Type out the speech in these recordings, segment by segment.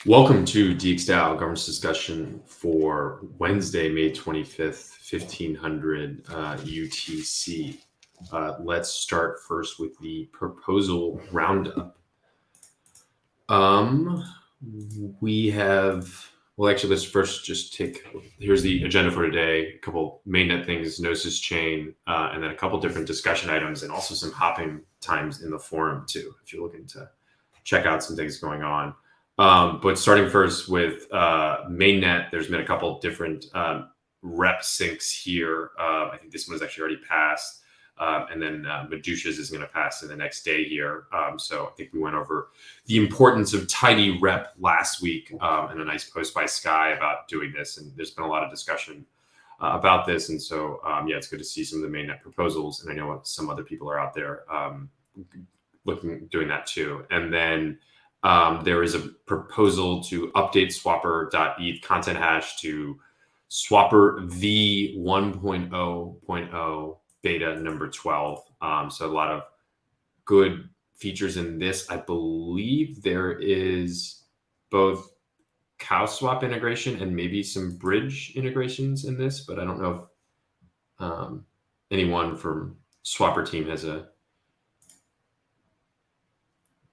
Welcome to DXDAO governance discussion for Wednesday, May 25th, 1500 UTC. Let's start first with the proposal roundup. Let's first just here's the agenda for today, a couple mainnet things, Gnosis chain, and then a couple different discussion items, and also some hopping times in the forum too, if you're looking to check out some things going on. But starting first with Mainnet, there's been a couple different rep syncs here. I think this one has actually already passed. And then Medusha's is going to pass in the next day here. So I think we went over the importance of tidy rep last week and a nice post by Sky about doing this. And there's been a lot of discussion about this. And so, yeah, it's good to see some of the Mainnet proposals. And I know some other people are out there doing that too. And then there is a proposal to update swapper.eth content hash to swapper v 1.0.0 beta number 12. So a lot of good features in this. I believe there is both cow swap integration and maybe some bridge integrations in this, but I don't know if anyone from Swapper team has a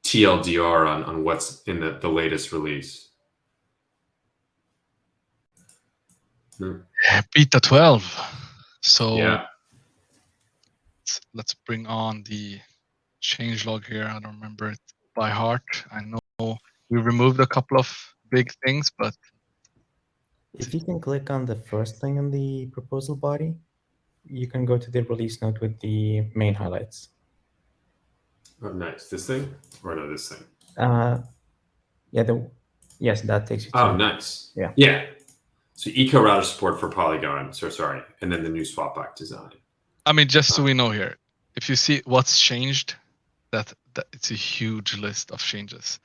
TLDR on what's in the latest release. Beta 12. So yeah. Let's bring on the changelog here. I don't remember it by heart. I know we removed a couple of big things, but if you can click on the first thing in the proposal body, you can go to the release note with the main highlights. Oh, nice. This thing? Or no, this thing? Yes, that takes you to. Oh, nice. Yeah. Yeah. So eco router support for Polygon. So sorry. And then the new swapback design. I mean, just so we know here, if you see what's changed, that it's a huge list of changes,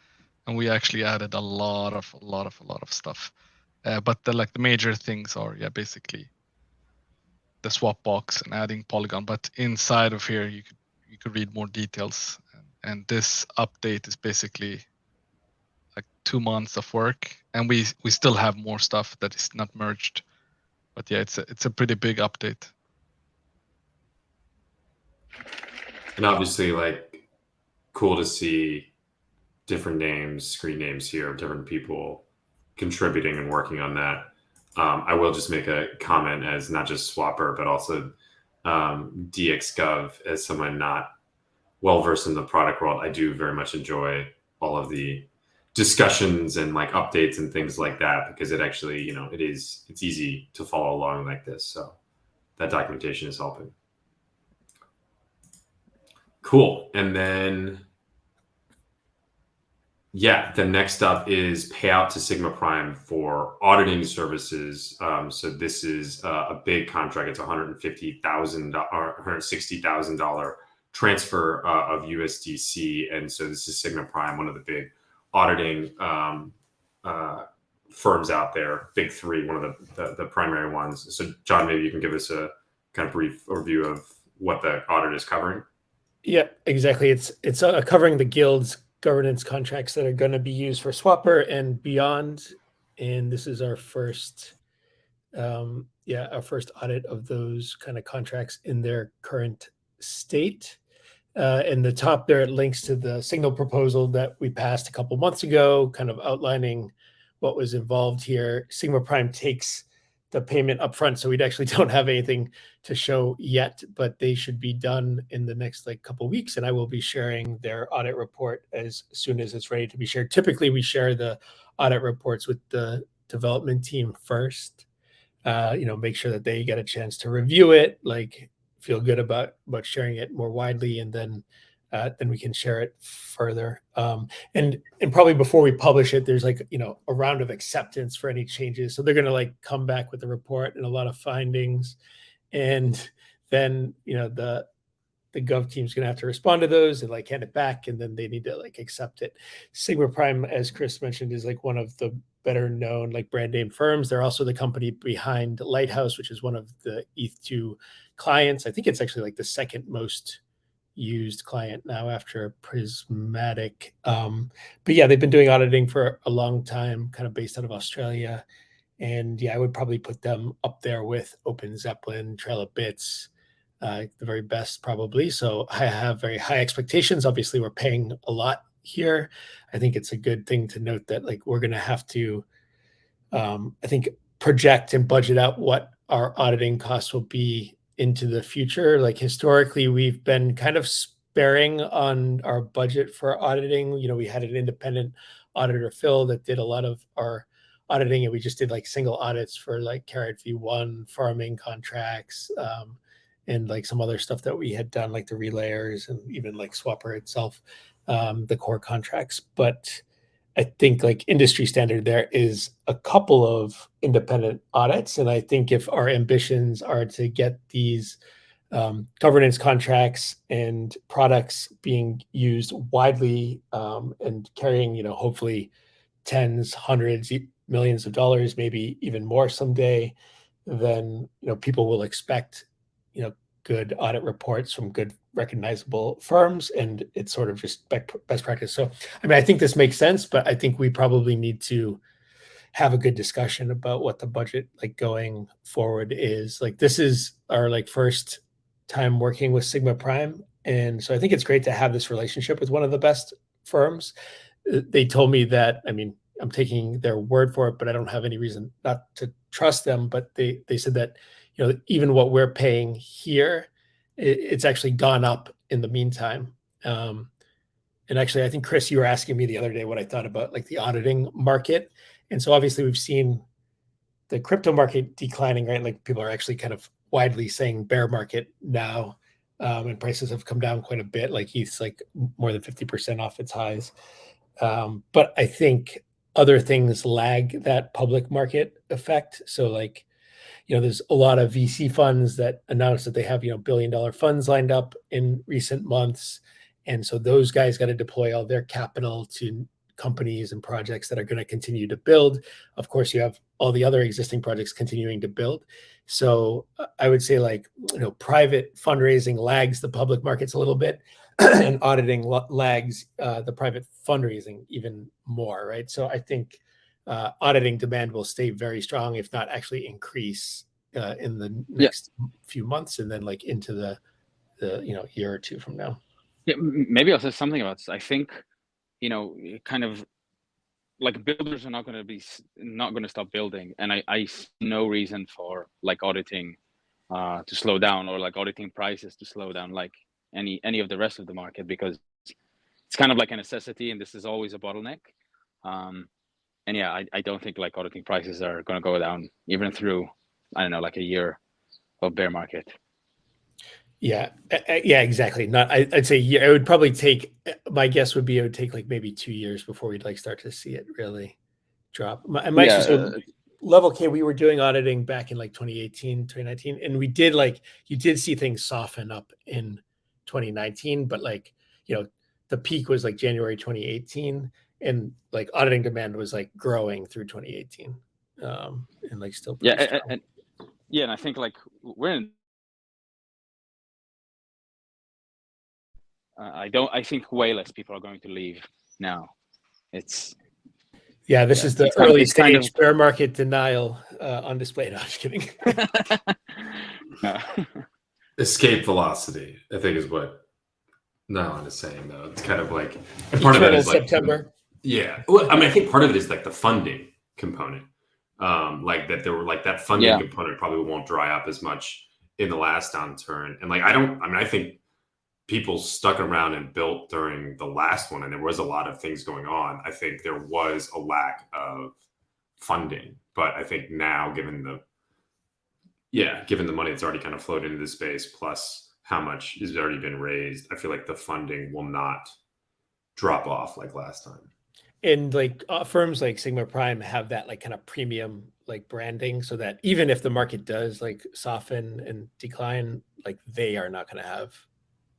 and we actually added a lot of stuff. But the major things are basically the swap box and adding Polygon. But inside of here, you could read more details. And this update is basically like 2 months of work, and we still have more stuff that is not merged. But yeah, it's a pretty big update. And obviously, like, cool to see different names, screen names here, different people contributing and working on that. I will just make a comment as not just Swapper, but also DXgov, as someone not well-versed in the product world. I do very much enjoy all of the discussions and like updates and things like that, because it actually, it's easy to follow along like this. So that documentation is helping. Cool. And then, the next up is payout to Sigma Prime for auditing services. So this is a big contract. It's $150,000 or $160,000 transfer of USDC. And so this is Sigma Prime, one of the big auditing firms out there, big three, one of the primary ones. So John, maybe you can give us a kind of brief overview of what the audit is covering. Yeah, exactly. It's covering the guild's governance contracts that are going to be used for Swapper and beyond. And this is our first, our first audit of those kind of contracts in their current state. In the top there, it links to the signal proposal that we passed a couple months ago, kind of outlining what was involved here. Sigma Prime takes the payment upfront, so we actually don't have anything to show yet, but they should be done in the next couple weeks, and I will be sharing their audit report as soon as it's ready to be shared. Typically, we share the audit reports with the development team first, make sure that they get a chance to review it, feel good about sharing it more widely, and then we can share it further. And probably before we publish it, there's a round of acceptance for any changes. So they're going to come back with a report and a lot of findings. And then, the gov team's going to have to respond to those and hand it back. And then they need to accept it. Sigma Prime, as Chris mentioned, is one of the better known brand name firms. They're also the company behind Lighthouse, which is one of the ETH2 clients. I think it's actually the second most used client now after Prismatic. But yeah, they've been doing auditing for a long time, kind of based out of Australia. And yeah, I would probably put them up there with Open Zeppelin, Trail of Bits, the very best probably. So I have very high expectations. Obviously, we're paying a lot here. I think it's a good thing to note that like we're going to have to, I think, project and budget out what our auditing costs will be into the future. Like historically, we've been kind of sparing on our budget for auditing. You know, we had an independent auditor, Phil, that did a lot of our auditing, and we just did like single audits for like Carrot V1 farming contracts, and like some other stuff that we had done, like the relayers and even like Swapper itself, the core contracts. But I think like industry standard there is a couple of independent audits. And I think if our ambitions are to get these governance contracts and products being used widely, and carrying, you know, hopefully tens, hundreds, millions of dollars, maybe even more someday, then, you know, people will expect, you know, good audit reports from good recognizable firms, and it's sort of just best practice. So, I mean, I think this makes sense, but I think we probably need to have a good discussion about what the budget like going forward is. Like this is our like first time working with Sigma Prime, and so I think it's great to have this relationship with one of the best firms. They told me that, I mean, I'm taking their word for it, but I don't have any reason not to trust them. But they said that, you know, even what we're paying here, it's actually gone up in the meantime. And actually, I think, Chris, you were asking me the other day what I thought about like the auditing market. And so obviously we've seen the crypto market declining, right? Like people are actually kind of widely saying bear market now, and prices have come down quite a bit. Like ETH's like more than 50% off its highs. But I think other things lag that public market effect. So like, you know, there's a lot of VC funds that announce that they have, you know, billion-dollar funds lined up in recent months. And so those guys got to deploy all their capital to companies and projects that are going to continue to build. Of course, you have all the other existing projects continuing to build. So I would say like, you know, private fundraising lags the public markets a little bit, and auditing lags the private fundraising even more, right? So I think auditing demand will stay very strong, if not actually increase in the next few months, and then like into the you know, year or two from now. Yeah, maybe I'll say something about this. I think, you know, kind of like builders are not going to stop building, and I see no reason for like auditing to slow down, or like auditing prices to slow down, like any of the rest of the market, because it's kind of like a necessity, and this is always a bottleneck. And yeah, I don't think like auditing prices are going to go down even through, I don't know, like a year of bear market. Yeah, exactly. I'd say it would probably take, my guess would be it would take like maybe 2 years before we'd like start to see it really drop. Level K, we were doing auditing back in like 2018, 2019, and we did like, you did see things soften up in 2019, but like, you know, the peak was like January 2018, and like auditing demand was like growing through 2018, and like still pretty strong. And I think like we're in, I think way less people are going to leave now. This is the early stage kind of bear market denial on display. No, I'm just kidding. Escape velocity, I think, is what Nylon is saying, though. It's kind of like, and part of that is like September. Well, I mean, I think part of it is like the funding component. Like that there were like that funding component probably won't dry up as much in the last downturn. And like, I think people stuck around and built during the last one, and there was a lot of things going on. I think there was a lack of funding, but I think now, given the money that's already kind of flowed into the space, plus how much has already been raised, I feel like the funding will not drop off like last time. And like firms like Sigma Prime have that like kind of premium like branding, so that even if the market does like soften and decline, like they are not going to have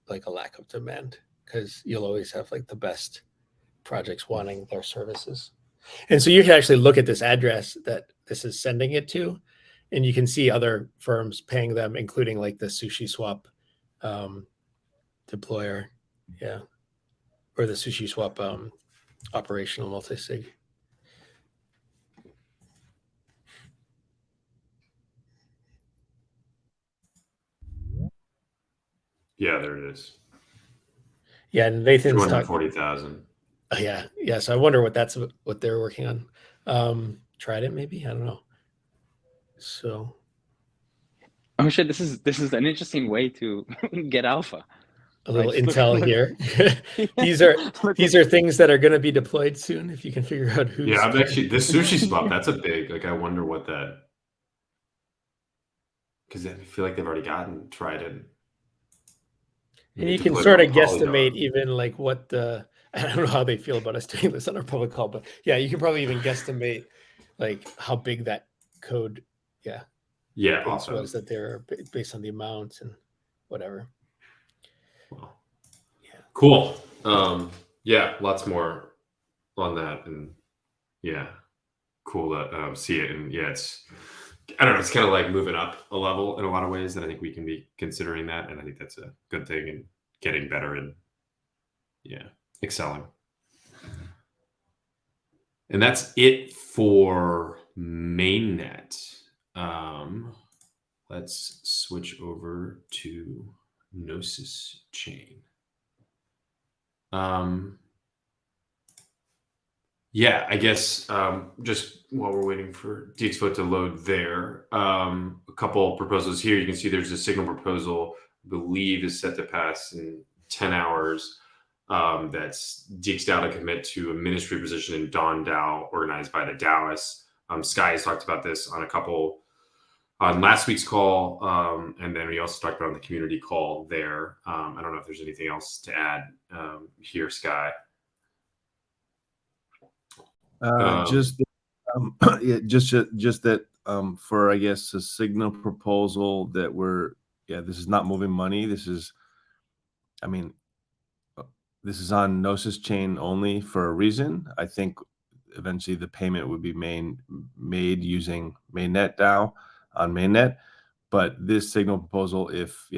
like a lack of demand, because you'll always have like the best projects wanting their services. And so you can actually look at this address that this is sending it to, and you can see other firms paying them, including like the Sushi Swap deployer, yeah, or the sushi swap operational multi-sig. Yeah, there it is. Yeah, and Nathan's talking. 240,000. Yeah. So I wonder what they're working on. Tried it maybe, I don't know. So. Oh shit! This is an interesting way to get alpha. A little Right, intel here. These are things that are going to be deployed soon. If you can figure out who's. Yeah, I'm actually this sushi swap. That's a big. Like, I wonder what that. Because I feel like they've already tried it. And you can sort of guesstimate even like what the. I don't know how they feel about us doing this on our public call, but yeah, you can probably even guesstimate like how big that code, base awesome. Was that they're based on the amounts and whatever. Well, yeah, cool. Yeah, lots more on that, and yeah, cool to see it. And yeah, I don't know, it's kind of like moving up a level in a lot of ways, that I think we can be considering that, and I think that's a good thing, and getting better and excelling. And that's it for Mainnet. Let's switch over to Gnosis chain. Yeah, I guess just while we're waiting for DXvote to load there, a couple proposals here. You can see there's a signal proposal, I believe is set to pass in 10 hours. That's DXDAO to commit to a ministry position in DAWN DAO organized by the DAOists. Sky has talked about this on last week's call, and then we also talked about on the community call there. I don't know if there's anything else to add here, Sky. Just that for, I guess, a signal proposal that this is not moving money. This is on Gnosis chain only for a reason. I think eventually the payment would be made using Mainnet DAO on Mainnet. But this signal proposal, if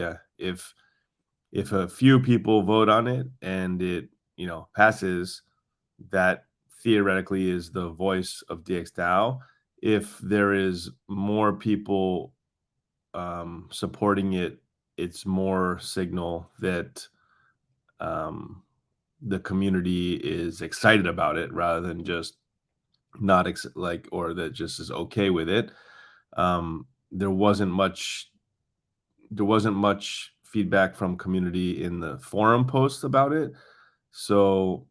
a few people vote on it and it passes, that theoretically is the voice of DXDAO. If there is more people supporting it, it's more signal that the community is excited about it, rather than just not or that just is okay with it. There wasn't much feedback from community in the forum post about it, so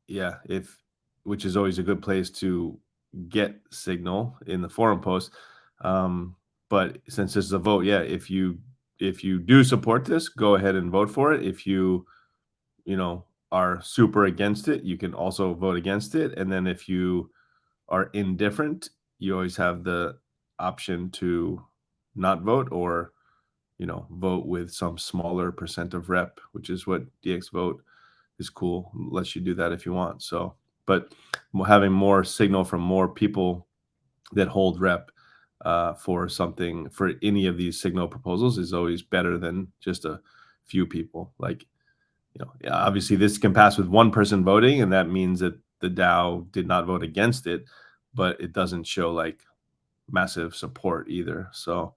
yeah, which is always a good place to get signal in the forum post. But since this is a vote, if you do support this, go ahead and vote for it. If you are super against it, you can also vote against it. And then if you are indifferent, you always have the option to not vote, or vote with some smaller percent of rep, which is what DXvote is cool. Lets you do that if you want. So, but having more signal from more people that hold rep for any of these signal proposals is always better than just a few people. Like, obviously this can pass with one person voting, and that means that the DAO did not vote against it, but it doesn't show like massive support either. So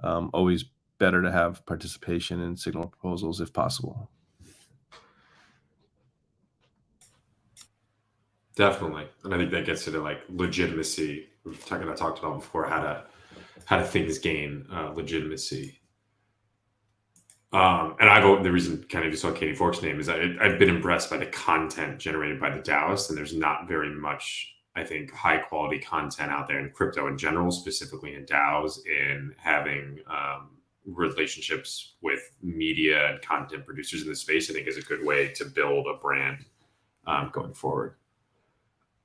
always better to have participation in signal proposals if possible. Definitely, and I think that gets to the legitimacy we've talked about before. How do things gain legitimacy? And the reason kind of you saw Katie Fork's name is that I've been impressed by the content generated by the DAOists, and there's not very much, I think, high quality content out there in crypto in general, specifically in DAOs, in having relationships with media and content producers in the space. I think is a good way to build a brand going forward.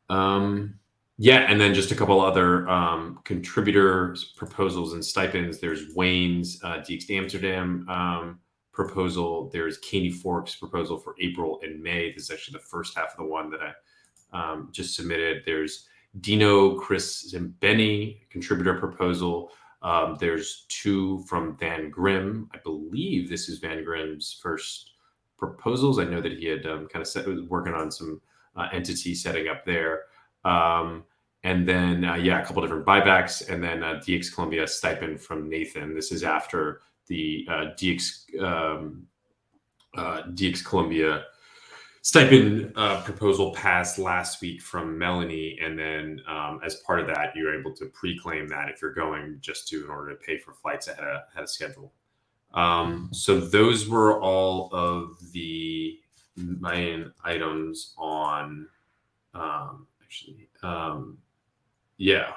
And then just a couple other contributor proposals and stipends. There's Wayne's DX Amsterdam proposal. There's Katie Fork's proposal for April and May. This is actually the first half of the one that I just submitted. There's Dino, Chris, and Benny contributor proposal. There's 2 from Van Grim. I believe this is Van Grim's first proposals. I know that he had kind of working on some entity setting up there. And then, yeah, a couple different buybacks, and then DX Columbia stipend from Nathan. This is after the DX Columbia stipend proposal passed last week from Melanie, and then as part of that, you're able to pre-claim that if you're going just in order to pay for flights ahead of schedule. So those were all of the main items on yeah,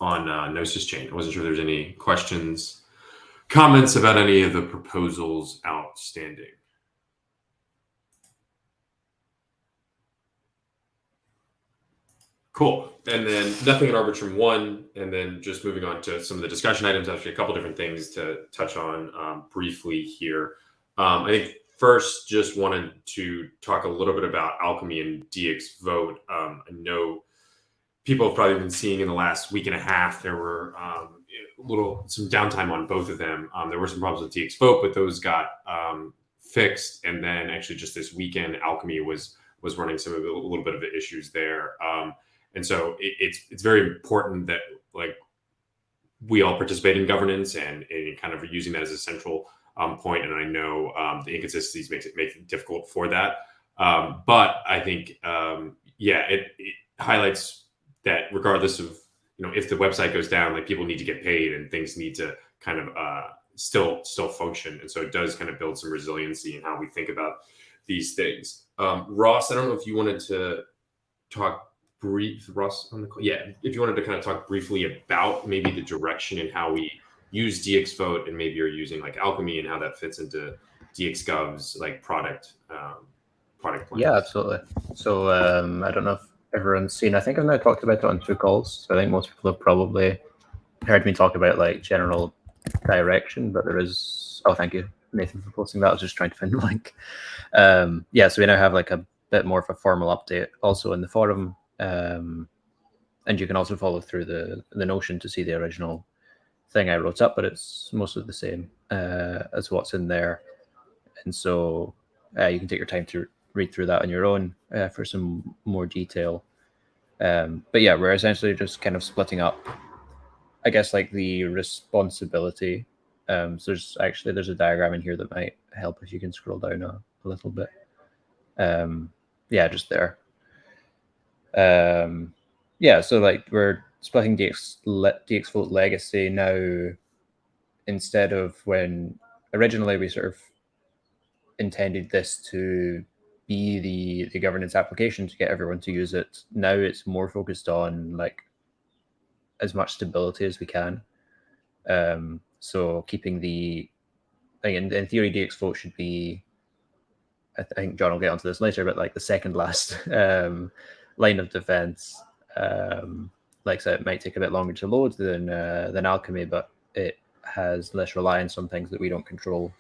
on Gnosis chain. I wasn't sure if there's any questions, comments about any of the proposals outstanding. Cool. And then nothing in Arbitrum 1, and then just moving on to some of the discussion items, actually a couple different things to touch on briefly here. I think first, just wanted to talk a little bit about Alchemy and DXvote. I know people have probably been seeing in the last week and a half, there were some downtime on both of them. There were some problems with DXvote, but those got fixed. And then actually just this weekend, Alchemy was running a little bit of the issues there. And so it's very important that like we all participate in governance and kind of using that as a central point. And I know the inconsistencies make it difficult for that. But I think, yeah, it highlights that regardless of, if the website goes down, like people need to get paid and things need to kind of still function. And so it does kind of build some resiliency in how we think about these things. Ross, I don't know if you wanted to talk Ross on the call. Yeah, if you wanted to kind of talk briefly about maybe the direction and how we use DXvote, and maybe you're using like Alchemy and how that fits into DXgov's like product plan. Yeah, absolutely. So I don't know if everyone's seen, I think I've now talked about it on 2 calls. So I think most people have probably heard me talk about like general direction, but there is, oh, thank you, Nathan, for posting that. I was just trying to find the link. Yeah, so we now have like a bit more of a formal update also in the forum. And you can also follow through the Notion to see the original thing I wrote up, but it's mostly the same as what's in there. And so you can take your time to read through that on your own for some more detail. But yeah, we're essentially just kind of splitting up, I guess, like the responsibility. So there's a diagram in here that might help if you can scroll down a little bit. Yeah, just there. Yeah, so like we're splitting DXvote legacy now. Instead of when originally we sort of intended this to be the governance application to get everyone to use it, now it's more focused on like as much stability as we can. So keeping in theory, DXvote should be, I think John will get onto this later, but like the second last line of defense. Like I said, it might take a bit longer to load than Alchemy, but it has less reliance on things that we don't control.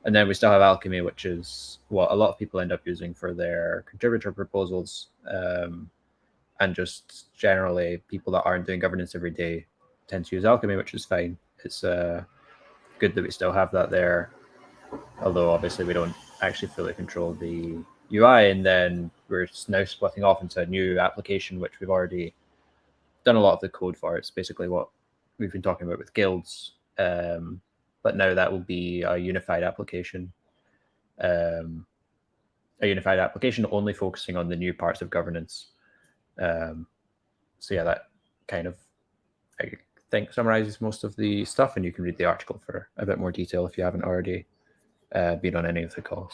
And then we still have Alchemy, which is what a lot of people end up using for their contributor proposals. And just generally, people that aren't doing governance every day tend to use Alchemy, which is fine. It's good that we still have that there, although obviously we don't actually fully control the UI. And then we're now splitting off into a new application, which we've already done a lot of the code for. It's basically what we've been talking about with guilds. But now that will be a unified application. A unified application only focusing on the new parts of governance. So yeah, that kind of, I think, summarizes most of the stuff, and you can read the article for a bit more detail if you haven't already been on any of the calls.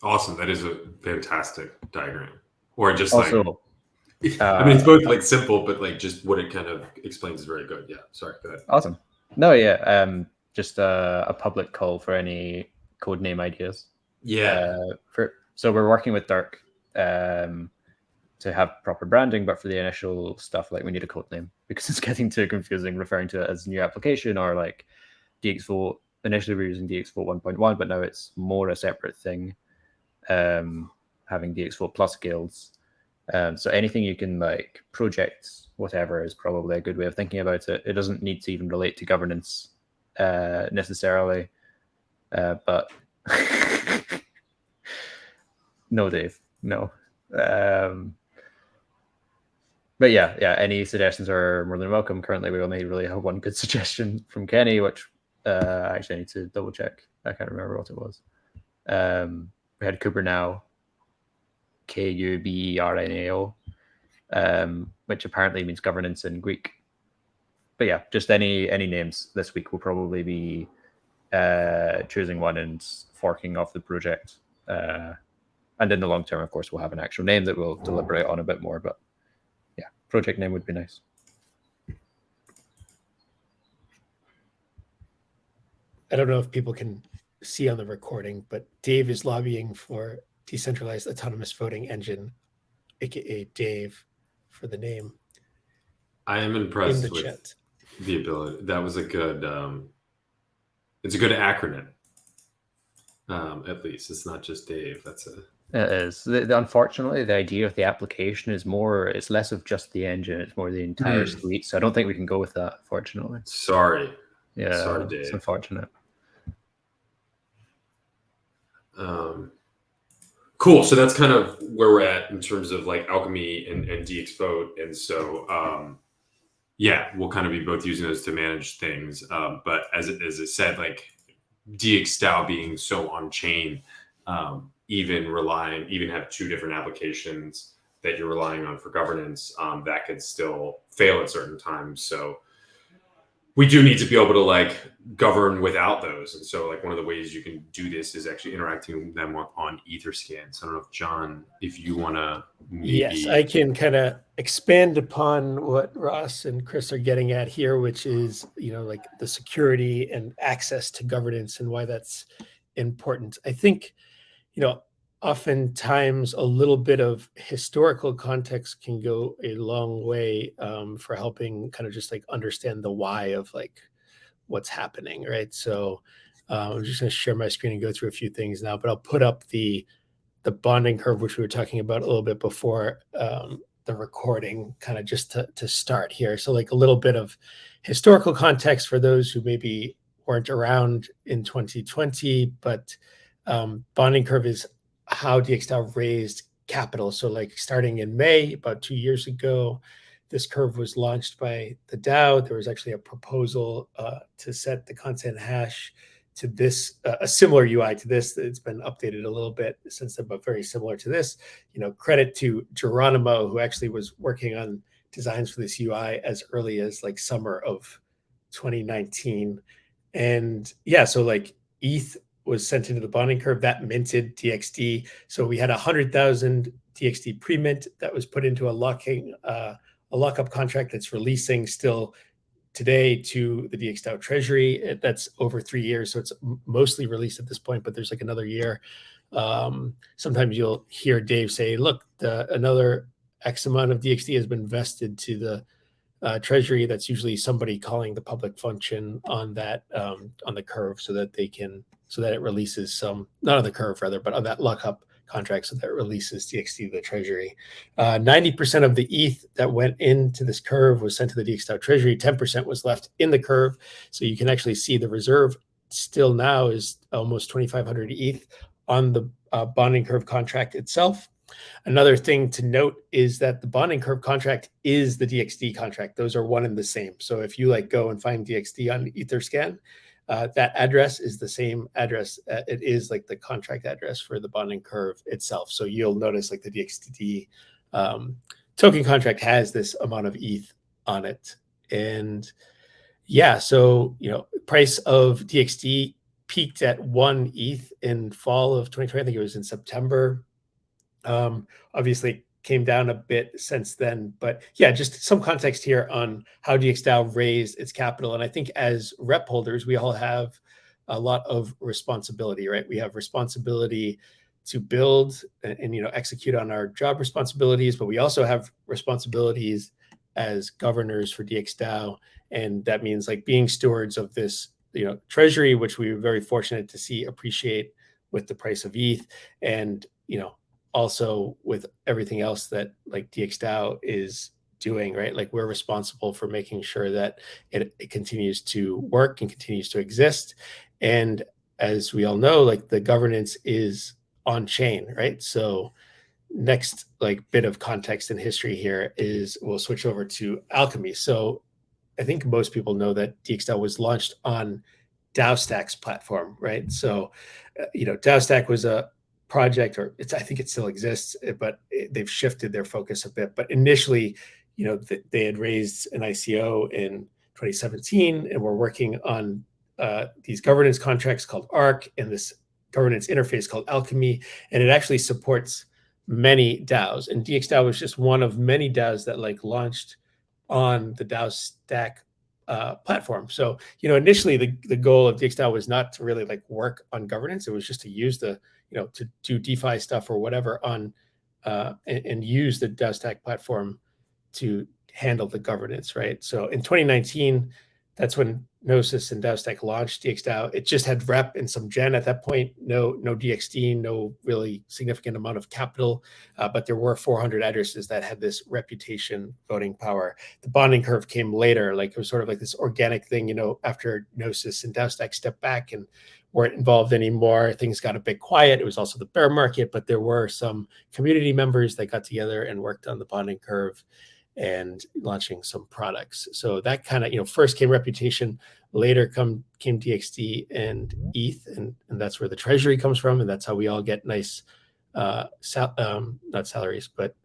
Awesome. That is a fantastic diagram. Or just also, like, I mean, it's both like simple, but like just what it kind of explains is very good. Yeah. Sorry. Go ahead. Awesome. No, yeah. Just a public call for any code name ideas. Yeah. So we're working with Dirk to have proper branding, but for the initial stuff, like we need a code name because it's getting too confusing referring to it as new application or like DXvote. Initially, we were using DXvote 1.1, but now it's more a separate thing, having DXvote plus guilds. So anything you can like project whatever is probably a good way of thinking about it. It doesn't need to even relate to governance necessarily, but no, Dave, no. But yeah, any suggestions are more than welcome. Currently, we only really have one good suggestion from Kenny, which actually I need to double check. I can't remember what it was. We had Kuberneau, Kubrnao, which apparently means governance in Greek. But yeah, just any names this week. Will probably be choosing one and forking off the project. And in the long term, of course, we'll have an actual name that we'll deliberate on a bit more. But yeah, project name would be nice. I don't know if people can see on the recording, but Dave is lobbying for decentralized autonomous voting engine, aka Dave, for the name. I am In impressed the with chat. the ability. That was a good. It's a good acronym. At least it's not just Dave. That's a. It is. Unfortunately, the idea of the application is more. It's less of just the engine. It's more the entire suite. So I don't think we can go with that. Fortunately. Sorry. Yeah. Sorry, Dave. It's unfortunate. Cool. So that's kind of where we're at in terms of like Alchemy and DXvote. And so, yeah, we'll kind of be both using those to manage things. But as it said, like DXDAO being so on chain, even have two different applications that you're relying on for governance, that could still fail at certain times. So we do need to be able to like govern without those. And so like one of the ways you can do this is actually interacting with them on Etherscan. So I don't know if John, if you want to maybe... Yes, I can kind of expand upon what Ross and Chris are getting at here, which is, like the security and access to governance and why that's important. I think, oftentimes a little bit of historical context can go a long way for helping kind of just like understand the why of like what's happening, right? So I'm just going to share my screen and go through a few things now, but I'll put up the bonding curve, which we were talking about a little bit before the recording, kind of just to start here. So like a little bit of historical context for those who maybe weren't around in 2020, but bonding curve is how DXDAO raised capital. So like starting in May, about 2 years ago, this curve was launched by the DAO. There was actually a proposal to set the content hash to this, a similar UI to this. It's been updated a little bit since then, but very similar to this. Credit to Geronimo, who actually was working on designs for this UI as early as like summer of 2019. And yeah, so like ETH was sent into the bonding curve that minted DXD. So we had 100,000 DXD pre-mint that was put into a lockup contract that's releasing still today to the DXDAO treasury. That's over 3 years. So it's mostly released at this point, but there's like another year. Sometimes you'll hear Dave say, look, another X amount of DXD has been vested to the treasury. That's usually somebody calling the public function on that, on the curve so that it releases some, not on the curve rather, but on that lockup contract so that it releases DXD to the treasury. 90% of the ETH that went into this curve was sent to the DXDAO treasury. 10% was left in the curve. So you can actually see the reserve still now is almost 2,500 ETH on the bonding curve contract itself. Another thing to note is that the bonding curve contract is the DXD contract. Those are one and the same. So if you like go and find DXD on Etherscan, that address is the same address. It is like the contract address for the bonding curve itself. So you'll notice like the DXD token contract has this amount of ETH on it. And yeah, so, price of DXD peaked at 1 ETH in fall of 2020. I think it was in September. Obviously came down a bit since then, but yeah, just some context here on how DXDAO raised its capital. And I think as rep holders, we all have a lot of responsibility, right? We have responsibility to build and execute on our job responsibilities, but we also have responsibilities as governors for DXDAO. And that means like being stewards of this, treasury, which we were very fortunate to see appreciate with the price of ETH. And, also with everything else that like DXDAO is doing, right? Like we're responsible for making sure that it continues to work and continues to exist. And as we all know, like the governance is on chain, right? So next like bit of context and history here is we'll switch over to Alchemy. So I think most people know that DXDAO was launched on DAOstack's platform, right? So, DAOstack was a project, or I think it still exists, but they've shifted their focus a bit. But initially, they had raised an ICO in 2017 and were working on these governance contracts called ARC and this governance interface called Alchemy, and it actually supports many DAOs. And DXDAO was just one of many DAOs that like launched on the DAOstack platform. So, initially the goal of DXDAO was not to really like work on governance. It was just to use the, to do DeFi stuff or whatever on and use the DAOstack platform to handle the governance, right? So in 2019, that's when Gnosis and DAOstack launched DXDAO. It just had rep and some gen at that point, no DXD, no really significant amount of capital, but there were 400 addresses that had this reputation voting power. The bonding curve came later, like it was sort of like this organic thing, after Gnosis and DAOstack stepped back and weren't involved anymore. Things got a bit quiet. It was also the bear market, but there were some community members that got together and worked on the bonding curve and launching some products. So that kind of, first came reputation, later came DXD and ETH, and that's where the treasury comes from, and that's how we all get nice, not salaries, but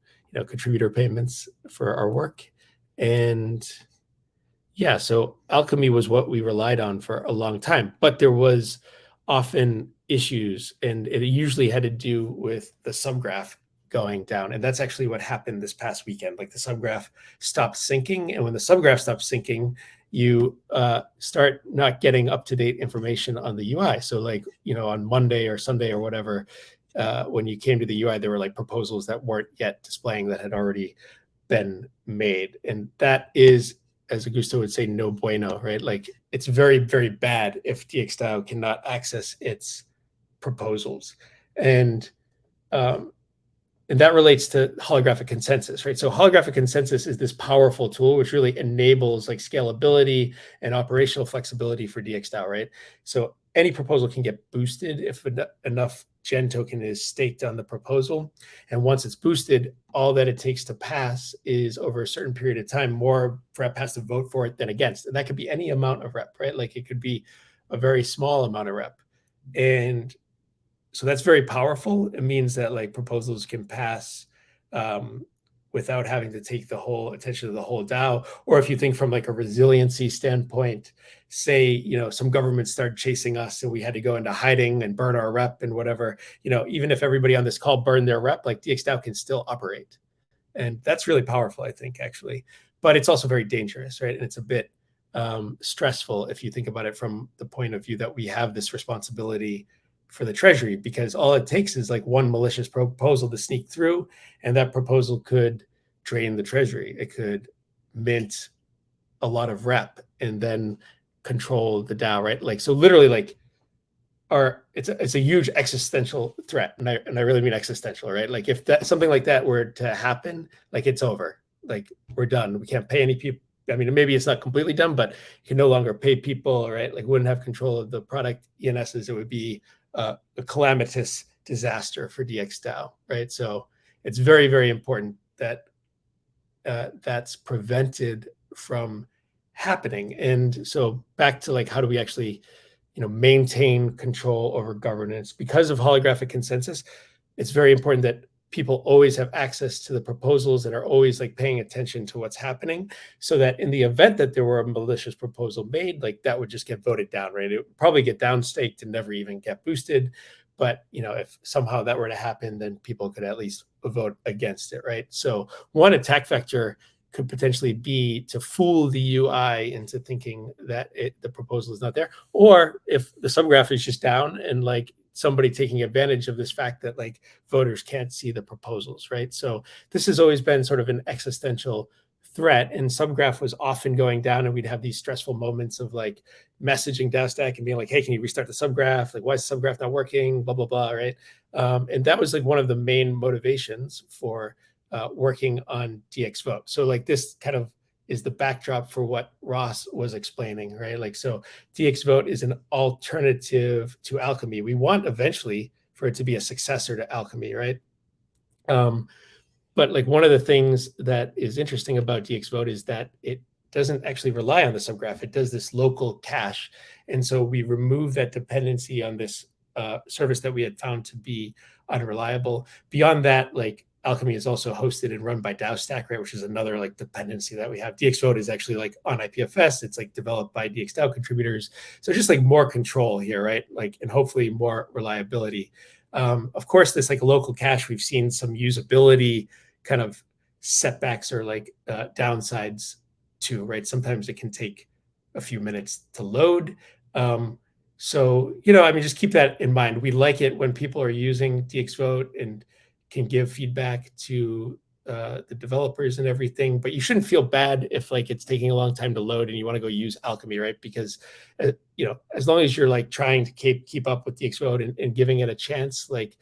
contributor payments for our work. And yeah, so Alchemy was what we relied on for a long time, but there was often issues, and it usually had to do with the subgraph going down. And that's actually what happened this past weekend. Like the subgraph stopped syncing. And when the subgraph stops syncing, you start not getting up-to-date information on the UI. So like, on Monday or Sunday or whatever, when you came to the UI, there were like proposals that weren't yet displaying that had already been made. And that is, as Augusto would say, no bueno, right? Like it's very, very bad if DXDAO cannot access its proposals. And that relates to holographic consensus, right? So holographic consensus is this powerful tool which really enables like scalability and operational flexibility for DXDAO, right? So any proposal can get boosted if enough Gen token is staked on the proposal. And once it's boosted, all that it takes to pass is over a certain period of time, more rep has to vote for it than against. And that could be any amount of rep, right? Like it could be a very small amount of rep. And so that's very powerful. It means that like proposals can pass without having to take the whole attention to the whole DAO. Or if you think from like a resiliency standpoint, say, some governments started chasing us and we had to go into hiding and burn our rep and whatever, even if everybody on this call burned their rep, like DXDAO can still operate. And that's really powerful, I think, actually. But it's also very dangerous, right? And it's a bit stressful if you think about it from the point of view that we have this responsibility for the treasury, because all it takes is like one malicious proposal to sneak through, and that proposal could drain the treasury. It could mint a lot of rep and then control the DAO, right? Like, so literally like it's a huge existential threat. And I really mean existential, right? Like if that something like that were to happen, like it's over, like we're done. We can't pay any people. I mean, maybe it's not completely done, but you can no longer pay people, right? Like wouldn't have control of the product ENSs. It would be a calamitous disaster for DXDAO, right? So it's very, very important that that's prevented from happening. And so back to like, how do we actually, maintain control over governance? Because of holographic consensus, it's very important that people always have access to the proposals and are always like paying attention to what's happening, so that in the event that there were a malicious proposal made, like that would just get voted down, right? It would probably get downstaked and never even get boosted. But, if somehow that were to happen, then people could at least vote against it, right? So one attack vector could potentially be to fool the UI into thinking that the proposal is not there. Or if the subgraph is just down and like somebody taking advantage of this fact that like voters can't see the proposals, right? So this has always been sort of an existential threat, and subgraph was often going down, and we'd have these stressful moments of like messaging DAOstack and being like, hey, can you restart the subgraph? Like, why is the subgraph not working? Blah, blah, blah, right? And that was like one of the main motivations for working on DXvote. So like this kind of is the backdrop for what Ross was explaining, right? Like, so DXvote is an alternative to Alchemy. We want eventually for it to be a successor to Alchemy, right? But like one of the things that is interesting about DXvote is that it doesn't actually rely on the subgraph. It does this local cache. And so we remove that dependency on this service that we had found to be unreliable. Beyond that, like Alchemy is also hosted and run by DAOstack, right, which is another like dependency that we have. DXvote is actually like on IPFS. It's like developed by DXDAO contributors. So just like more control here, right? Like, and hopefully more reliability. Of course, this like local cache, we've seen some usability kind of setbacks or like downsides too, right? Sometimes it can take a few minutes to load. So, you know, I mean, just keep that in mind. We like it when people are using DXvote and can give feedback to the developers and everything, but you shouldn't feel bad if like it's taking a long time to load and you want to go use Alchemy, right? Because, you know, as long as you're like trying to keep up with DXvote and giving it a chance, like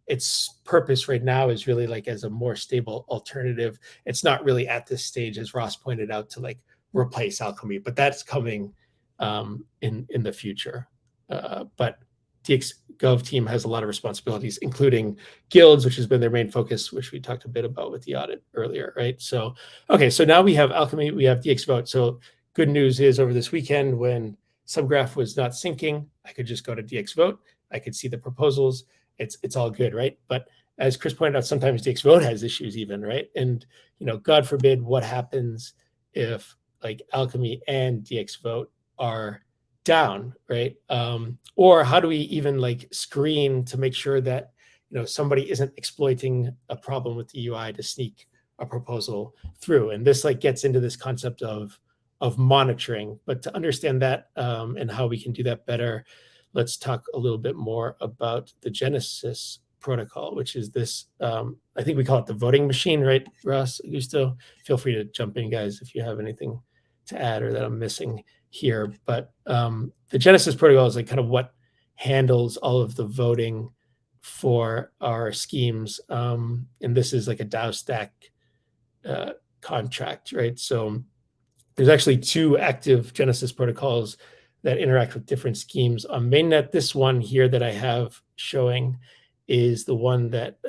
its purpose right now is really like as a more stable alternative. It's not really at this stage, as Ross pointed out, to like replace Alchemy, but that's coming in the future. But DXgov team has a lot of responsibilities, including guilds, which has been their main focus, which we talked a bit about with the audit earlier, right? So, okay, so now we have Alchemy, we have DXvote. So good news is over this weekend when subgraph was not syncing, I could just go to DXvote. I could see the proposals. It's all good, right? But as Chris pointed out, sometimes DXvote has issues even, right? And, you know, God forbid what happens if like Alchemy and DXvote are down, right? Or how do we even like screen to make sure that, you know, somebody isn't exploiting a problem with the UI to sneak a proposal through? And this like gets into this concept of monitoring. But to understand that and how we can do that better, let's talk a little bit more about the Gnosis protocol, which is this, I think we call it the voting machine, right, Ross, Augusto? Feel free to jump in, guys, if you have anything to add or that I'm missing here. But the Gnosis protocol is like kind of what handles all of the voting for our schemes. And this is like a DAOstack contract, right? So there's actually 2 active Gnosis protocols that interact with different schemes on mainnet. This one here that I have showing is the one that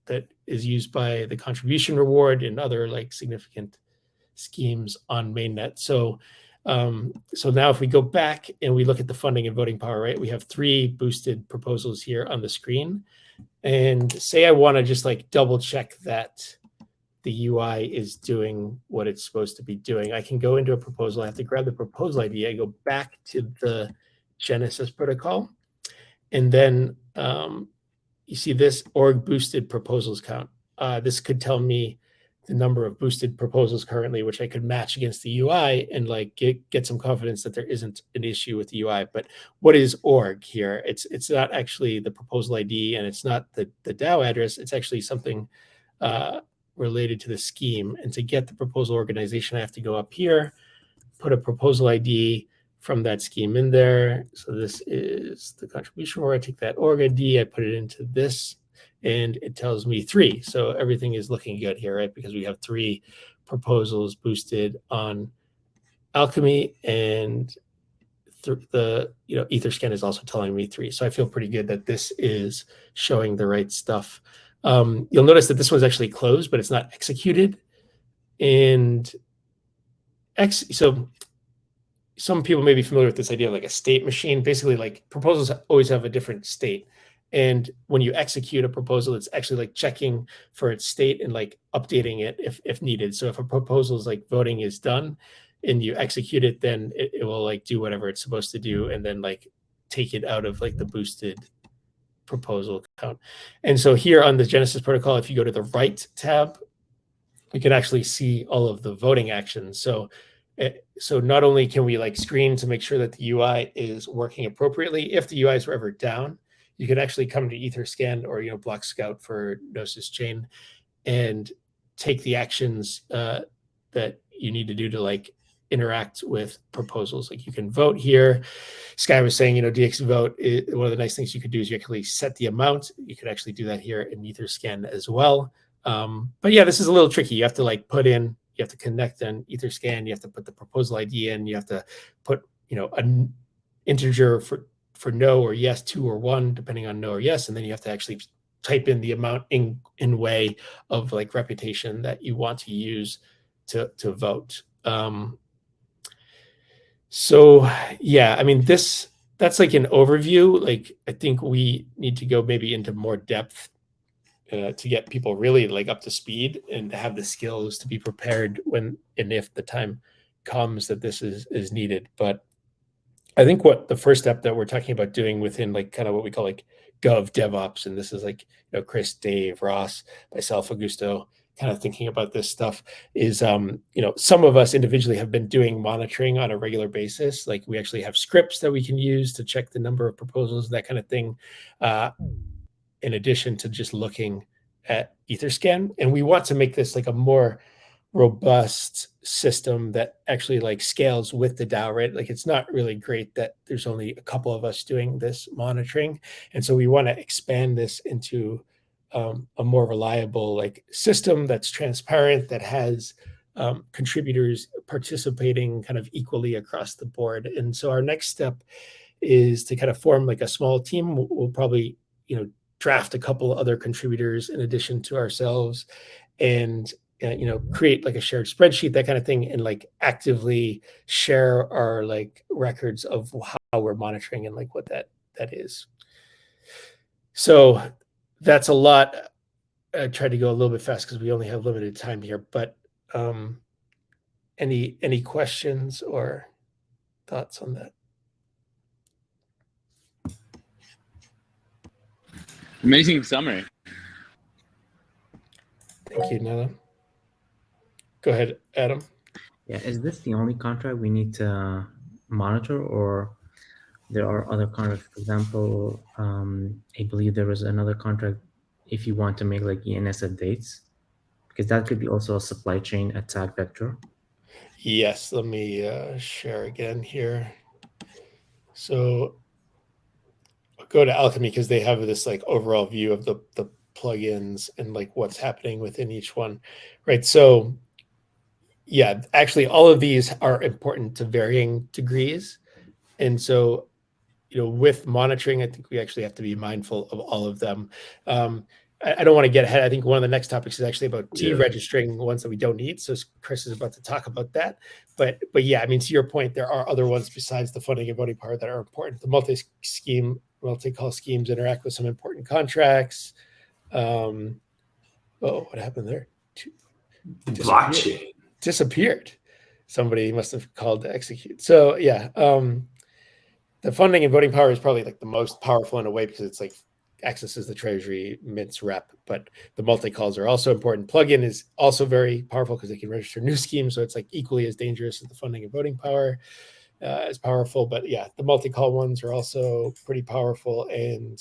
that is used by the contribution reward and other like significant schemes on mainnet. So so now if we go back and we look at the funding and voting power, right, we have 3 boosted proposals here on the screen. And say I want to just like double check that the UI is doing what it's supposed to be doing, I can go into a proposal. I have to grab the proposal ID. I go back to the Gnosis protocol. And then you see this org boosted proposals count. This could tell me the number of boosted proposals currently, which I could match against the UI and like get some confidence that there isn't an issue with the UI. But what is org here? It's not actually the proposal ID and it's not the DAO address. It's actually something related to the scheme. And to get the proposal organization, I have to go up here, put a proposal ID from that scheme in there. So this is the contribution where I take that org ID, I put it into this, and it tells me 3. So everything is looking good here, right? Because we have 3 proposals boosted on Alchemy, and the Etherscan is also telling me 3. So I feel pretty good that this is showing the right stuff. You'll notice that this one's actually closed, but it's not executed. And so some people may be familiar with this idea of like a state machine. Basically, like proposals always have a different state. And when you execute a proposal, it's actually like checking for its state and like updating it if needed. So if a proposal's like voting is done and you execute it, then it will like do whatever it's supposed to do and then like take it out of like the boosted proposal count. And so here on the Gnosis protocol, if you go to the right tab, we can actually see all of the voting actions. So not only can we like screen to make sure that the UI is working appropriately, if the UIs were ever down, you could actually come to Etherscan or Block Scout for Gnosis Chain and take the actions that you need to do to like interact with proposals. Like you can vote here. Sky was saying, DXvote, one of the nice things you could do is you actually set the amount. You could actually do that here in Etherscan as well. But yeah, this is a little tricky. You have to like you have to connect an Etherscan. You have to put the proposal ID in. You have to put, an integer for no or yes, 2 or 1, depending on no or yes. And then you have to actually type in the amount in way of like reputation that you want to use to vote. So yeah, I mean, that's like an overview. Like, I think we need to go maybe into more depth to get people really like up to speed and to have the skills to be prepared when and if the time comes that this is needed. But I think what the first step that we're talking about doing within like kind of what we call like Gov DevOps, and this is like, Chris, Dave, Ross, myself, Augusto, kind of thinking about this stuff is, some of us individually have been doing monitoring on a regular basis. Like we actually have scripts that we can use to check the number of proposals, that kind of thing, in addition to just looking at Etherscan. And we want to make this like a more robust system that actually like scales with the DAO, right? Like it's not really great that there's only a couple of us doing this monitoring. And so we want to expand this into a more reliable like system that's transparent, that has contributors participating kind of equally across the board. And so our next step is to kind of form like a small team. We'll probably, draft a couple other contributors in addition to ourselves, and create like a shared spreadsheet, that kind of thing, and like actively share our like records of how we're monitoring and like what that is. So that's a lot. I tried to go a little bit fast because we only have limited time here, but any questions or thoughts on that? Amazing summary. Thank you, Nella. Go ahead, Adam. Yeah, is this the only contract we need to monitor, or there are other contracts? For example, I believe there was another contract if you want to make like ENS updates, because that could be also a supply chain attack vector. Yes, let me share again here. So I'll go to Alchemy because they have this like overall view of the plugins and like what's happening within each one, right? So yeah, actually all of these are important to varying degrees. And so, with monitoring, I think we actually have to be mindful of all of them. I don't want to get ahead. I think one of the next topics is actually about deregistering ones that we don't need. So Chris is about to talk about that. But yeah, I mean, to your point, there are other ones besides the funding and voting power that are important. The multi-call schemes interact with some important contracts. Oh, what happened there? Blockchain disappeared. Somebody must have called to execute. So yeah, the funding and voting power is probably like the most powerful in a way because it's like accesses the treasury, mints rep, but the multi-calls are also important. Plugin is also very powerful because they can register new schemes. So it's like equally as dangerous as the funding and voting power, as powerful. But yeah, the multi-call ones are also pretty powerful. And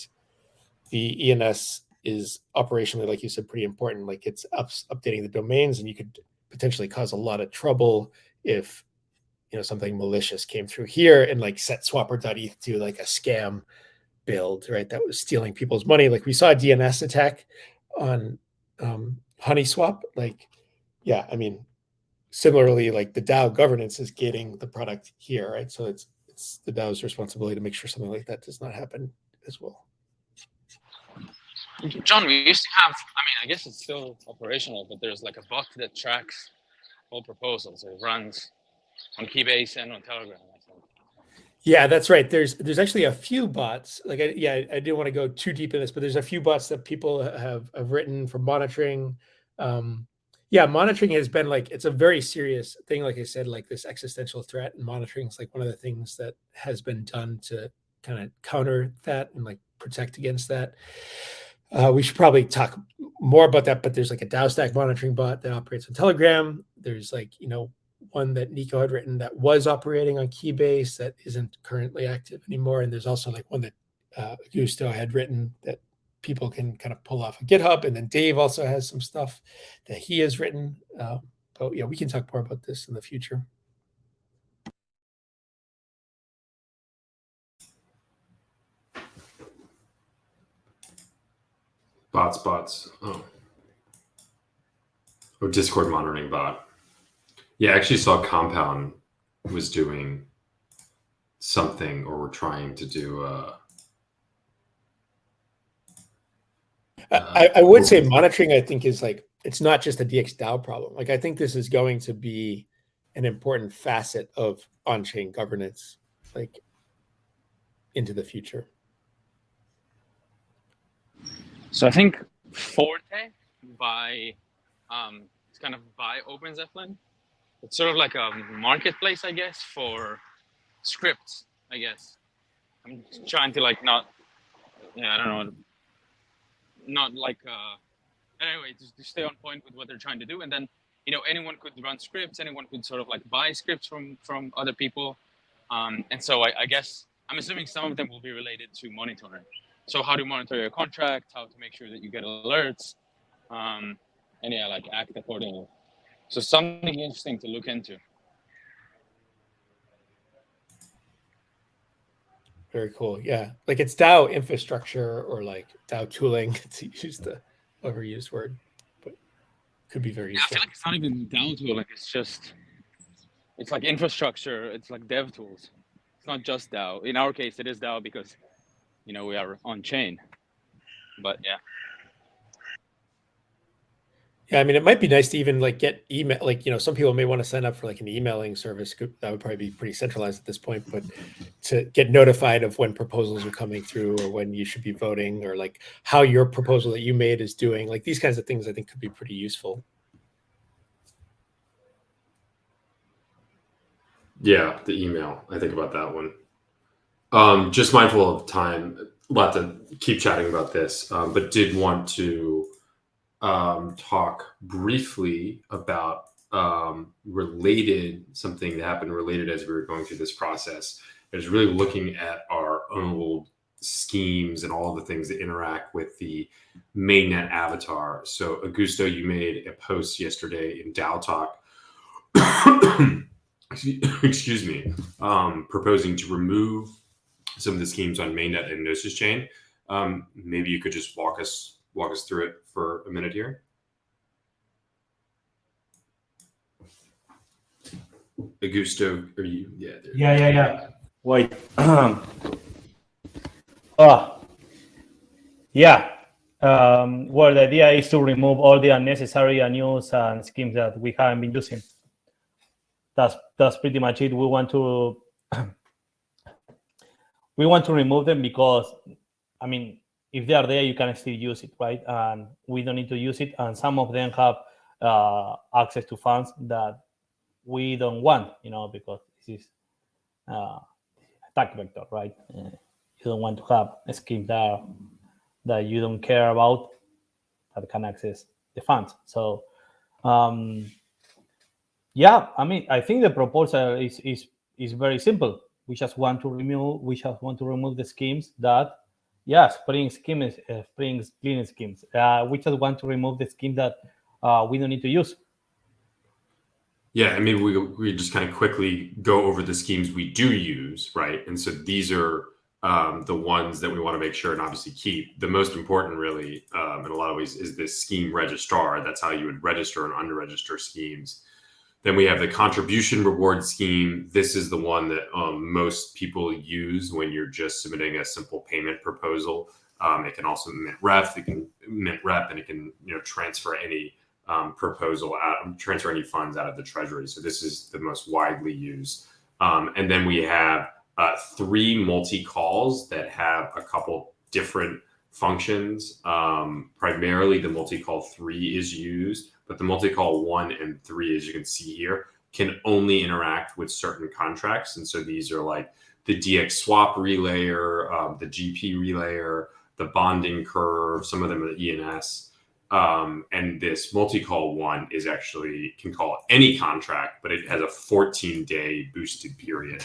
the ENS is operationally, like you said, pretty important. Like it's updating the domains, and you could potentially cause a lot of trouble if something malicious came through here and like set swapper.eth to like a scam build, right? That was stealing people's money. Like we saw a DNS attack on HoneySwap. Like, yeah, I mean, similarly, like the DAO governance is getting the product here, right? So it's the DAO's responsibility to make sure something like that does not happen as well. John, we used to have, I guess it's still operational, but there's like a bot that tracks all proposals. It runs on Keybase and on Telegram, I think. Yeah, that's right. There's actually a few bots. Like, I didn't want to go too deep in this, but there's a few bots that people have written for monitoring. Monitoring has been like, it's a very serious thing. Like I said, like this existential threat, and monitoring is like one of the things that has been done to kind of counter that and like protect against that. We should probably talk more about that, but there's like a DAO stack monitoring bot that operates on Telegram. There's like, one that Nico had written that was operating on Keybase that isn't currently active anymore. And there's also like one that Augusto had written that people can kind of pull off of GitHub. And then Dave also has some stuff that he has written. But yeah, we can talk more about this in the future. Bots. Oh, Discord monitoring bot. Yeah, I actually saw Compound was doing something, or we're trying to do. I would say monitoring, I think, is like, it's not just a DXDAO problem. Like, I think this is going to be an important facet of on-chain governance, like, into the future. So I think Forte by it's kind of by OpenZeppelin. It's sort of like a marketplace, I guess, for scripts, I guess. I'm trying to like not, yeah, I don't know, not like anyway, just to stay on point with what they're trying to do. And then, you know, anyone could run scripts, anyone could sort of like buy scripts from other people. And so I guess I'm assuming some of them will be related to monitoring. So how to monitor your contract, how to make sure that you get alerts, and yeah, like act accordingly. So something interesting to look into. Very cool. Yeah. Like, it's DAO infrastructure or like DAO tooling, to use the overused word, but could be very useful. I feel like it's not even DAO tooling. It's like infrastructure. It's like dev tools. It's not just DAO. In our case, it is DAO because, you know, we are on chain. But yeah. Yeah, I mean, it might be nice to even like get email, like, you know, some people may want to sign up for like an emailing service. That would probably be pretty centralized at this point, but to get notified of when proposals are coming through or when you should be voting, or like how your proposal that you made is doing, like these kinds of things I think could be pretty useful. Yeah, the email. I think about that one. Just mindful of time, a lot to keep chatting about this, but did want to talk briefly about something that happened related as we were going through this process. It was really looking at our old schemes and all of the things that interact with the mainnet avatar. So Augusto, you made a post yesterday in DAO Talk, excuse me, proposing to remove some of the schemes on mainnet and Gnosis chain. Maybe you could just walk us through it for a minute here. Augusto, are you? Yeah. Yeah. Wait. Well, the idea is to remove all the unnecessary unused and schemes that we haven't been using. That's pretty much it. We want to remove them because, I mean, if they are there, you can still use it, right? And we don't need to use it. And some of them have access to funds that we don't want, you know, because this is attack vector, right? You don't want to have a scheme that you don't care about that can access the funds. So, yeah, I mean, I think the proposal is very simple. We just want to remove the schemes that, spring cleaning schemes. We just want to remove the scheme that we don't need to use. Yeah, and maybe we just kind of quickly go over the schemes we do use, right? And so these are the ones that we want to make sure and obviously keep. The most important, really, in a lot of ways, is this scheme registrar. That's how you would register and under-register schemes. Then we have the contribution reward scheme. This is the one that most people use when you're just submitting a simple payment proposal. It can also mint rep. It can mint rep, and it can transfer any proposal out, transfer any funds out of the treasury. So this is the most widely used. And then we have 3 multi-calls that have a couple different functions. Primarily, the multi-call 3 is used, but the multi-call 1 and 3, as you can see here, can only interact with certain contracts. And so these are like the DX swap relayer, the GP relayer, the bonding curve, some of them are the ENS. And this multi-call 1 is actually can call any contract, but it has a 14-day boosted period,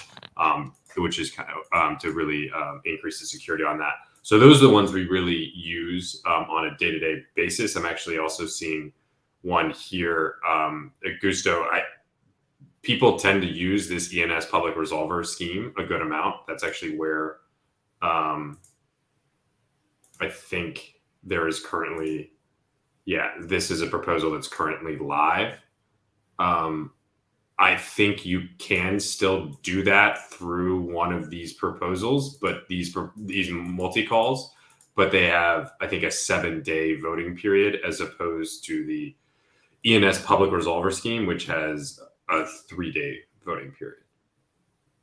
which is kind of to really increase the security on that. So those are the ones we really use on a day-to-day basis. I'm actually also seeing one here. Augusto, people tend to use this ENS public resolver scheme a good amount. That's actually where I think there is currently, this is a proposal that's currently live. I think you can still do that through one of these proposals, but these multi-calls, but they have, I think, a 7-day voting period as opposed to the ENS public resolver scheme, which has a 3-day voting period.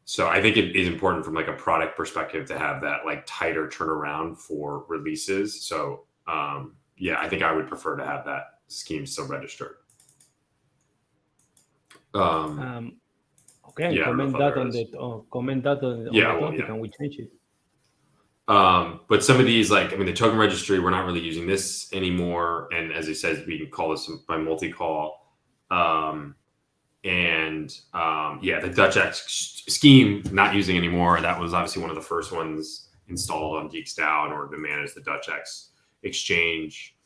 So I think it is important from like a product perspective to have that like tighter turnaround for releases. So I think I would prefer to have that scheme still registered. Okay, comment that on the topic and we change it. But some of these, like, I mean, the token registry, we're not really using this anymore. And as I said, we can call this by multi-call. The DutchX scheme, not using anymore. That was obviously one of the first ones installed on DXDAO in order to manage the DutchX exchange.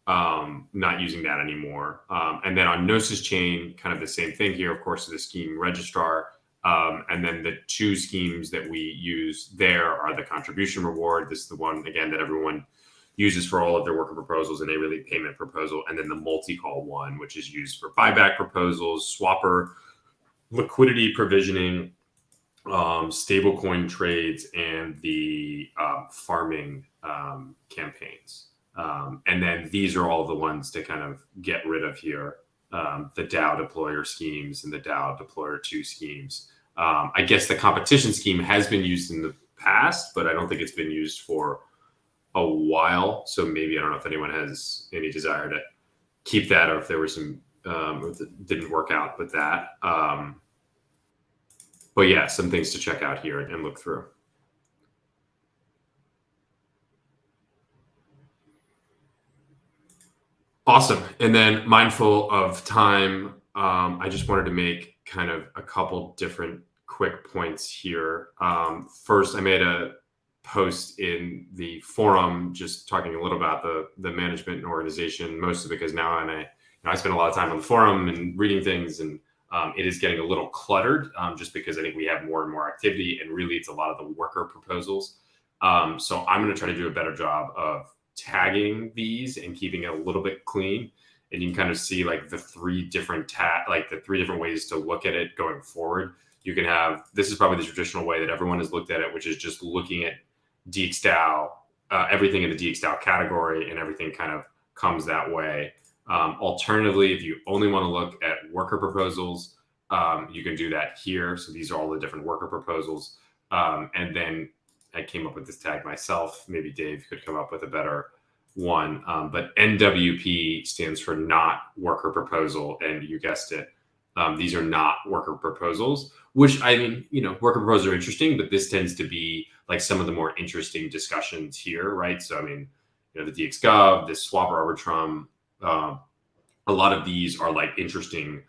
Not using that anymore. And then on Gnosis chain, kind of the same thing here, of course, the scheme registrar. And then the two schemes that we use there are the contribution reward. This is the one, again, that everyone uses for all of their worker proposals and a really payment proposal. And then the multi-call one, which is used for buyback proposals, swapper, liquidity provisioning, stablecoin trades, and the farming campaigns. And then these are all the ones to kind of get rid of here. The DAO deployer schemes and the DAO deployer 2 schemes. I guess the competition scheme has been used in the past, but I don't think it's been used for a while. So maybe, I don't know if anyone has any desire to keep that, or if there were some, that didn't work out with that. But yeah, some things to check out here and look through. Awesome. And then, mindful of time, I just wanted to make kind of a couple different quick points here. First, I made a post in the forum just talking a little about the management and organization, mostly because now I spend a lot of time on the forum and reading things, and it is getting a little cluttered just because I think we have more and more activity, and really it's a lot of the worker proposals. So I'm going to try to do a better job of tagging these and keeping it a little bit clean, and you can kind of see like the three different ways to look at it going forward. You can have, this is probably the traditional way that everyone has looked at it, which is just looking at DXDAO, everything in the DXDAO category, and everything kind of comes that way. Alternatively, if you only want to look at worker proposals, you can do that here. So these are all the different worker proposals. And then I came up with this tag myself. Maybe Dave could come up with a better one. But NWP stands for not worker proposal. And you guessed it. These are not worker proposals, which, I mean, worker proposals are interesting, but this tends to be like some of the more interesting discussions here, right? So, I mean, the DXgov, this swapper arbitrum, a lot of these are like interesting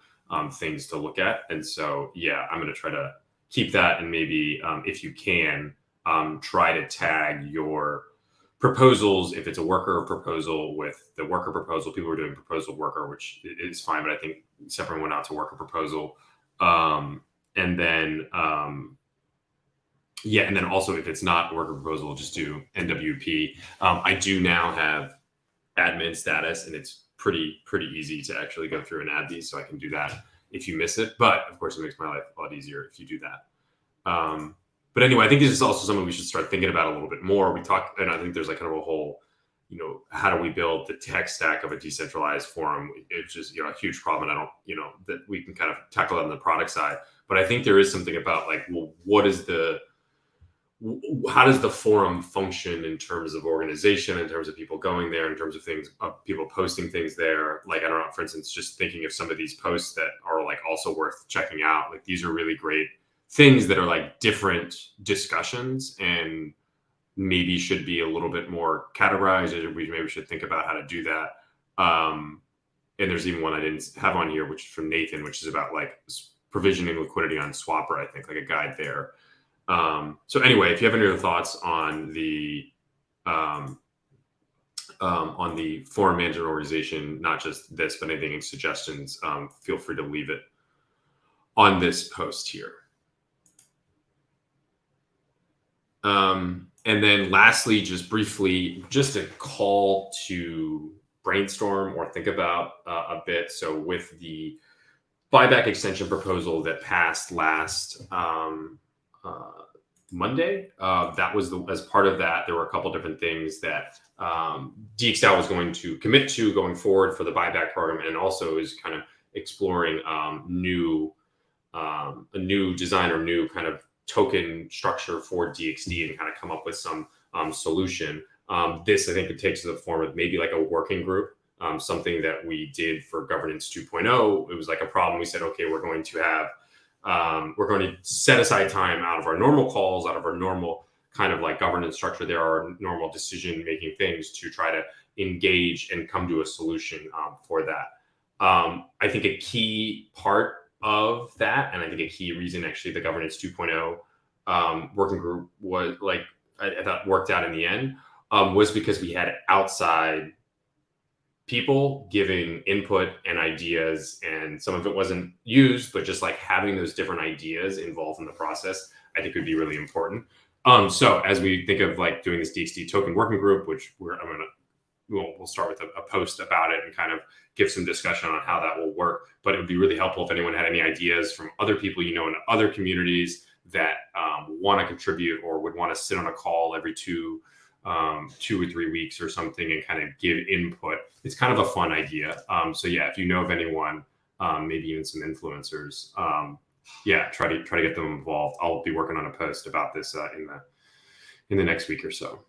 things to look at. And so, yeah, I'm going to try to keep that. And maybe if you can, try to tag your proposals, if it's a worker proposal, with the worker proposal. People are doing proposal worker, which is fine, but I think separating one out to worker proposal. And then also if it's not worker proposal, just do NWP. I do now have admin status, and it's pretty easy to actually go through and add these, so I can do that if you miss it. But of course, it makes my life a lot easier if you do that. But anyway, I think this is also something we should start thinking about a little bit more. We talked, and I think there's like kind of a whole, how do we build the tech stack of a decentralized forum? It's just, a huge problem. And I don't, that we can kind of tackle it on the product side. But I think there is something about like, well, how does the forum function in terms of organization, in terms of people going there, in terms of things, people posting things there? Like, I don't know, for instance, just thinking of some of these posts that are like also worth checking out. Like, these are really great things that are like different discussions and maybe should be a little bit more categorized, or we maybe should think about how to do that. And there's even one I didn't have on here, which is from Nathan, which is about like provisioning liquidity on Swapper, I think, like a guide there. So anyway, if you have any other thoughts on the on the forum management organization, not just this, but anything and suggestions, feel free to leave it on this post here. And then lastly, just briefly, just a call to brainstorm or think about a bit. So with the buyback extension proposal that passed last Monday, that was as part of that, there were a couple different things that DXDAO was going to commit to going forward for the buyback program, and also is kind of exploring a new design or new kind of token structure for DXD and kind of come up with some solution. This, I think, it takes the form of maybe like a working group, something that we did for governance 2.0. It was like a problem. We said, okay, we're going to set aside time out of our normal calls, out of our normal kind of like governance structure. There are normal decision-making things to try to engage and come to a solution for that. I think a key part of that, and I think a key reason actually the governance 2.0 working group was like, I thought worked out in the end, was because we had outside people giving input and ideas, and some of it wasn't used, but just like having those different ideas involved in the process, I think would be really important. So as we think of like doing this DXDToken working group, which we'll start with a post about it and kind of give some discussion on how that will work. But it would be really helpful if anyone had any ideas from other people, you know, in other communities that want to contribute or would want to sit on a call every 2 or 3 weeks or something and kind of give input. It's kind of a fun idea. So yeah, if you know of anyone, maybe even some influencers, yeah, try to get them involved. I'll be working on a post about this in the next week or so.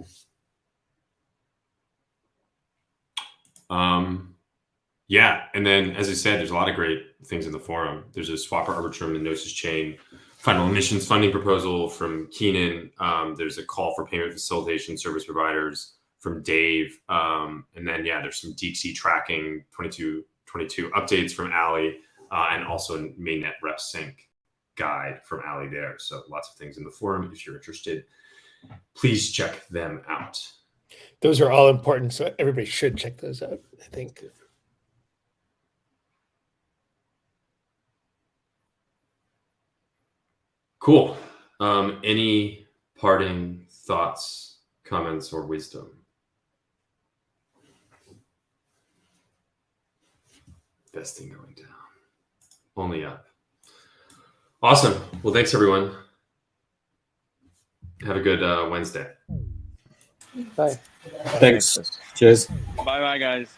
Yeah, and then as I said, there's a lot of great things in the forum. There's a Swapper Arbitrum and Gnosis chain final emissions funding proposal from Keenan. There's a call for payment facilitation service providers from Dave. And then, yeah, there's some DXC tracking 22 updates from Ali, and also a mainnet rep sync guide from Ali there. So lots of things in the forum. If you're interested, please check them out. Those are all important, so everybody should check those out, I think. Cool. Any parting thoughts, comments, or wisdom? Best thing going down. Only up. Awesome. Well, thanks, everyone. Have a good Wednesday. Bye. Thanks. Cheers. Bye bye, guys.